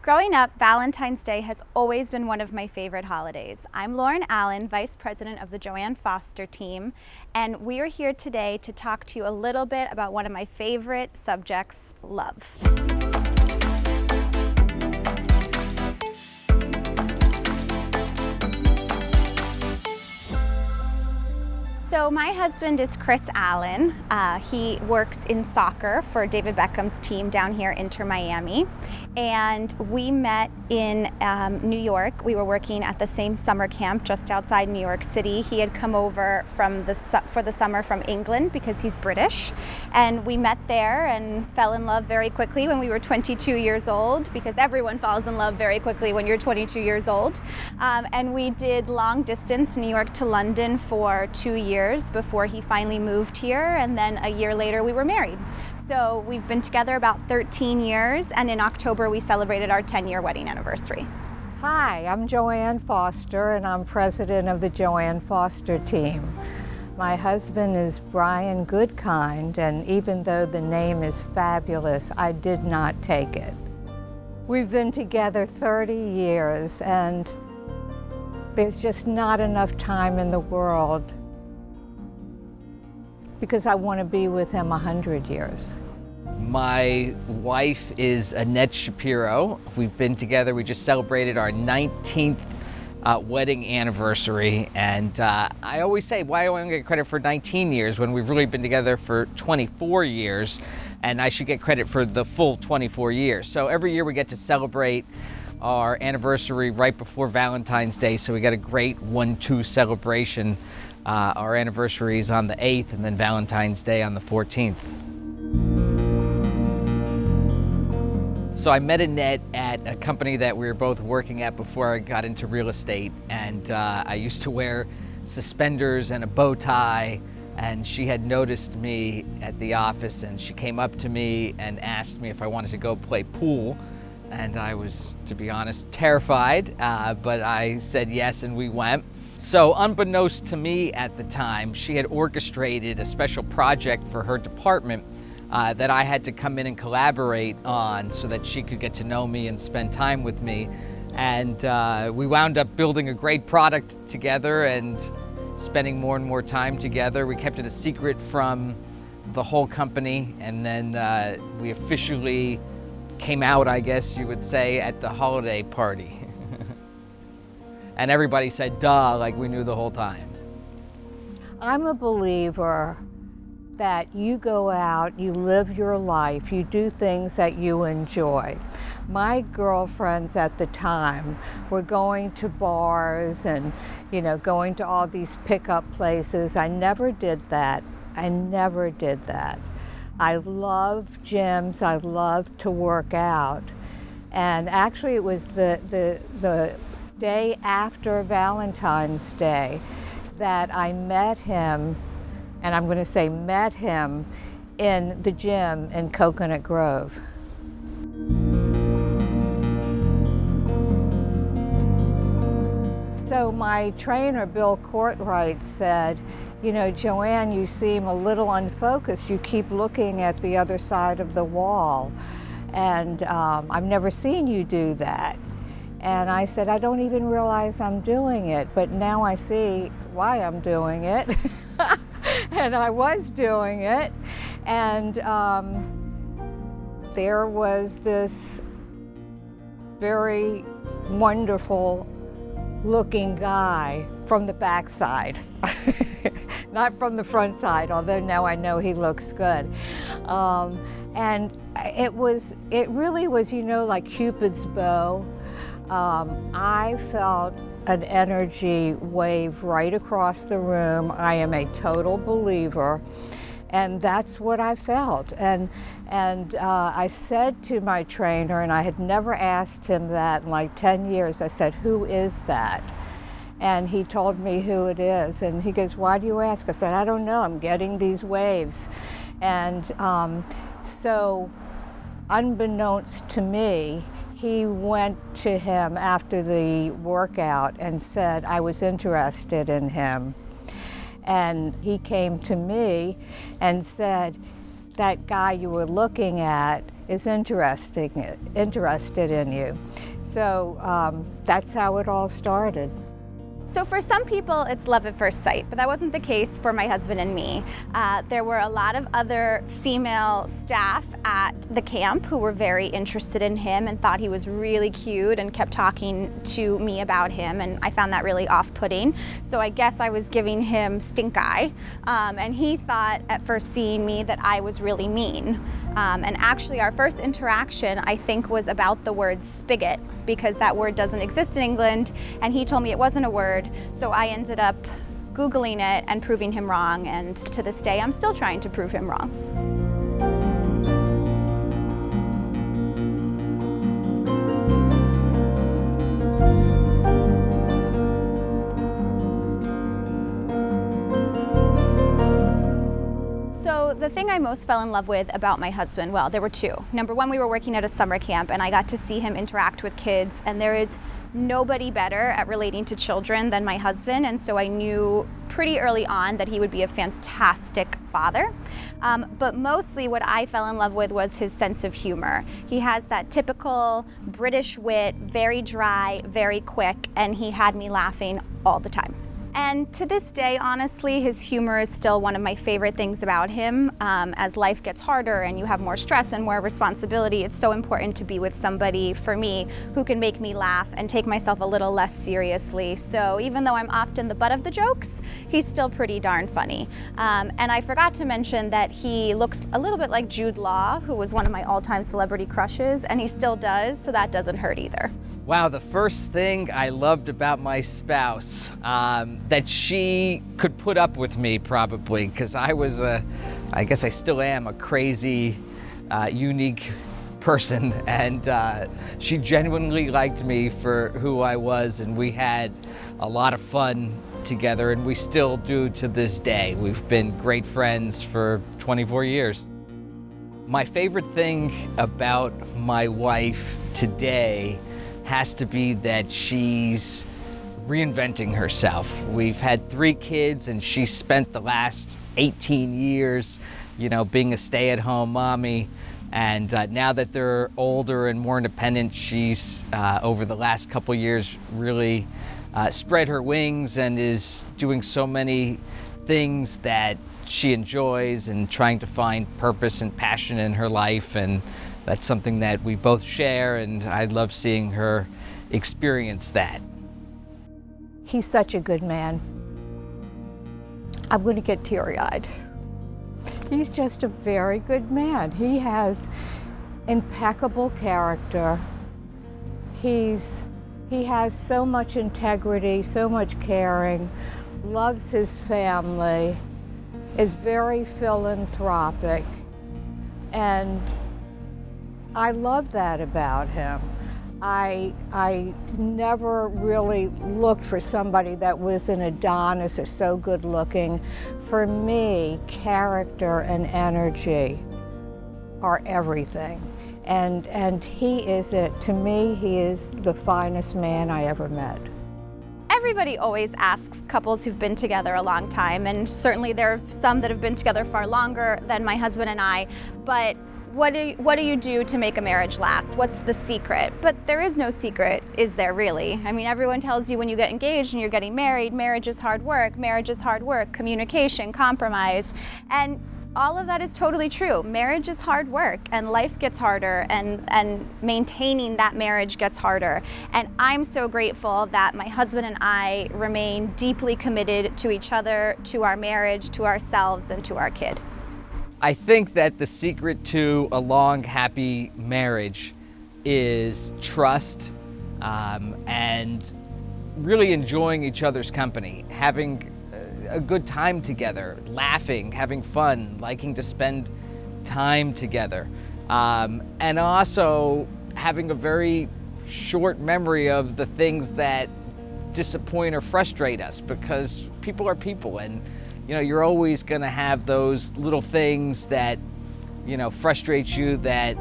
Growing up, Valentine's Day has always been one of my favorite holidays. I'm Lauren Allen, Vice President of the Joanne Forster team, and we are here today to talk to you a little bit about one of my favorite subjects, love. So my husband is Chris Allen. He works in soccer for David Beckham's team down here in Miami. And we met in New York. We were working at the same summer camp just outside New York City. He had come over for the summer from England because he's British. And we met there and fell in love very quickly when we were 22 years old, because everyone falls in love very quickly when you're 22 years old. And we did long distance, New York to London, for 2 years before he finally moved here, and then a year later we were married. So we've been together about 13 years, and in October we celebrated our 10-year wedding anniversary. Hi, I'm Joanne Forster, and I'm president of the Joanne Forster team. My husband is Brian Goodkind, and even though the name is fabulous, I did not take it. We've been together 30 years, and there's just not enough time in the world because I want to be with him 100 years. My wife is Annette Shapiro. We've been together, we just celebrated our 19th wedding anniversary, and I always say, why do I get credit for 19 years when we've really been together for 24 years, and I should get credit for the full 24 years. So every year we get to celebrate our anniversary right before Valentine's Day, so we got a great 1-2 celebration. Our anniversary is on the 8th, and then Valentine's Day on the 14th. So I met Annette at a company that we were both working at before I got into real estate, and I used to wear suspenders and a bow tie, and she had noticed me at the office, and she came up to me and asked me if I wanted to go play pool, and I was, to be honest, terrified, but I said yes, and we went. So unbeknownst to me at the time, she had orchestrated a special project for her department that I had to come in and collaborate on so that she could get to know me and spend time with me. And we wound up building a great product together and spending more and more time together. We kept it a secret from the whole company, and then we officially came out, I guess you would say, at the holiday party. And everybody said, duh, like we knew the whole time. I'm a believer that you go out, you live your life, you do things that you enjoy. My girlfriends at the time were going to bars and, going to all these pickup places. I never did that. I never did that. I love gyms, I love to work out. And actually it was the day after Valentine's Day that I met him, and I'm going to say met him, in the gym in Coconut Grove. So my trainer, Bill Courtwright, said, Joanne, you seem a little unfocused. You keep looking at the other side of the wall, and I've never seen you do that. And I said, I don't even realize I'm doing it, but now I see why I'm doing it. And I was doing it. And there was this very wonderful looking guy from the backside, not from the front side, although now I know he looks good. And it really was, like Cupid's bow. I felt an energy wave right across the room. I am a total believer, and that's what I felt. And I said to my trainer, and I had never asked him that in like 10 years, I said, who is that? And he told me who it is, and he goes, why do you ask? I said, I don't know, I'm getting these waves. And so unbeknownst to me, he went to him after the workout and said I was interested in him. And he came to me and said, that guy you were looking at is interested in you. So that's how it all started. So for some people, it's love at first sight, but that wasn't the case for my husband and me. There were a lot of other female staff at the camp who were very interested in him and thought he was really cute and kept talking to me about him, and I found that really off-putting. So I guess I was giving him stink eye, and he thought at first seeing me that I was really mean. And actually our first interaction, I think, was about the word spigot, because that word doesn't exist in England, and he told me it wasn't a word, so I ended up Googling it and proving him wrong, and to this day I'm still trying to prove him wrong. So the thing I most fell in love with about my husband, well, there were two. Number one, we were working at a summer camp and I got to see him interact with kids, and there is nobody better at relating to children than my husband, and so I knew pretty early on that he would be a fantastic father. But mostly what I fell in love with was his sense of humor. He has that typical British wit, very dry, very quick, and he had me laughing all the time. And to this day, honestly, his humor is still one of my favorite things about him. As life gets harder and you have more stress and more responsibility, it's so important to be with somebody, for me, who can make me laugh and take myself a little less seriously. So even though I'm often the butt of the jokes, he's still pretty darn funny. And I forgot to mention that he looks a little bit like Jude Law, who was one of my all-time celebrity crushes, and he still does, so that doesn't hurt either. Wow, the first thing I loved about my spouse, that she could put up with me probably, because I was I guess I still am a crazy, unique person, and she genuinely liked me for who I was, and we had a lot of fun together, and we still do to this day. We've been great friends for 24 years. My favorite thing about my wife today has to be that she's reinventing herself. We've had 3 kids, and she spent the last 18 years, being a stay-at-home mommy. And now that they're older and more independent, she's, over the last couple years, really spread her wings and is doing so many things that she enjoys and trying to find purpose and passion in her life. And that's something that we both share, and I love seeing her experience that. He's such a good man. I'm going to get teary-eyed. He's just a very good man. He has impeccable character. He has so much integrity, so much caring, loves his family, is very philanthropic, and I love that about him. I never really looked for somebody that was an Adonis or so good looking. For me, character and energy are everything. And he is it. To me, he is the finest man I ever met. Everybody always asks couples who've been together a long time, and certainly there are some that have been together far longer than my husband and I, but what do you do to make a marriage last? What's the secret? But there is no secret, is there really? I mean, everyone tells you when you get engaged and you're getting married, marriage is hard work, communication, compromise, and all of that is totally true. Marriage is hard work, and life gets harder, and maintaining that marriage gets harder. And I'm so grateful that my husband and I remain deeply committed to each other, to our marriage, to ourselves, and to our kid. I think that the secret to a long, happy marriage is trust, and really enjoying each other's company, having a good time together, laughing, having fun, liking to spend time together, and also having a very short memory of the things that disappoint or frustrate us, because people are people, and you're always going to have those little things that frustrate you, that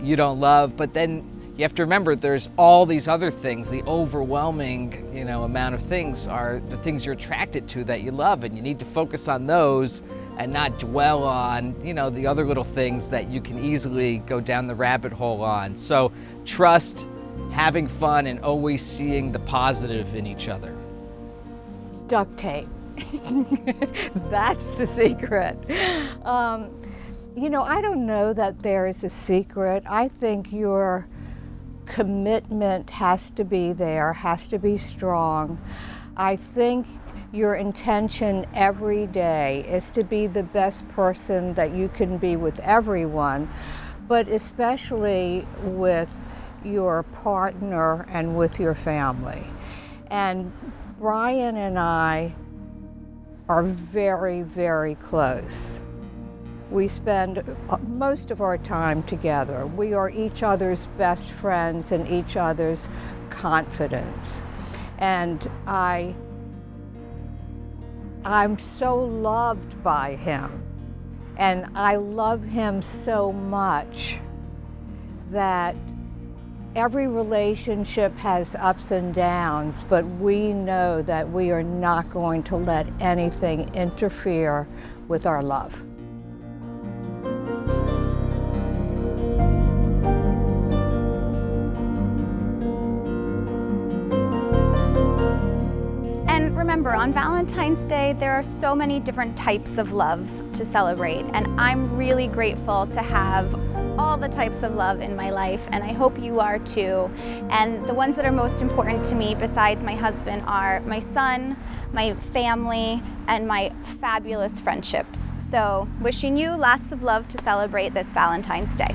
you don't love, but then you have to remember there's all these other things. The overwhelming amount of things are the things you're attracted to that you love, and you need to focus on those and not dwell on, the other little things that you can easily go down the rabbit hole on. So trust, having fun, and always seeing the positive in each other. Duct tape. That's the secret. I don't know that there is a secret. I think your commitment has to be there, has to be strong. I think your intention every day is to be the best person that you can be with everyone, but especially with your partner and with your family. And Brian and I are very, very close. We spend most of our time together. We are each other's best friends and each other's confidants. And I'm so loved by him, and I love him so much that every relationship has ups and downs, but we know that we are not going to let anything interfere with our love. Remember, on Valentine's Day, there are so many different types of love to celebrate, and I'm really grateful to have all the types of love in my life, and I hope you are too. And the ones that are most important to me, besides my husband, are my son, my family, and my fabulous friendships. So, wishing you lots of love to celebrate this Valentine's Day.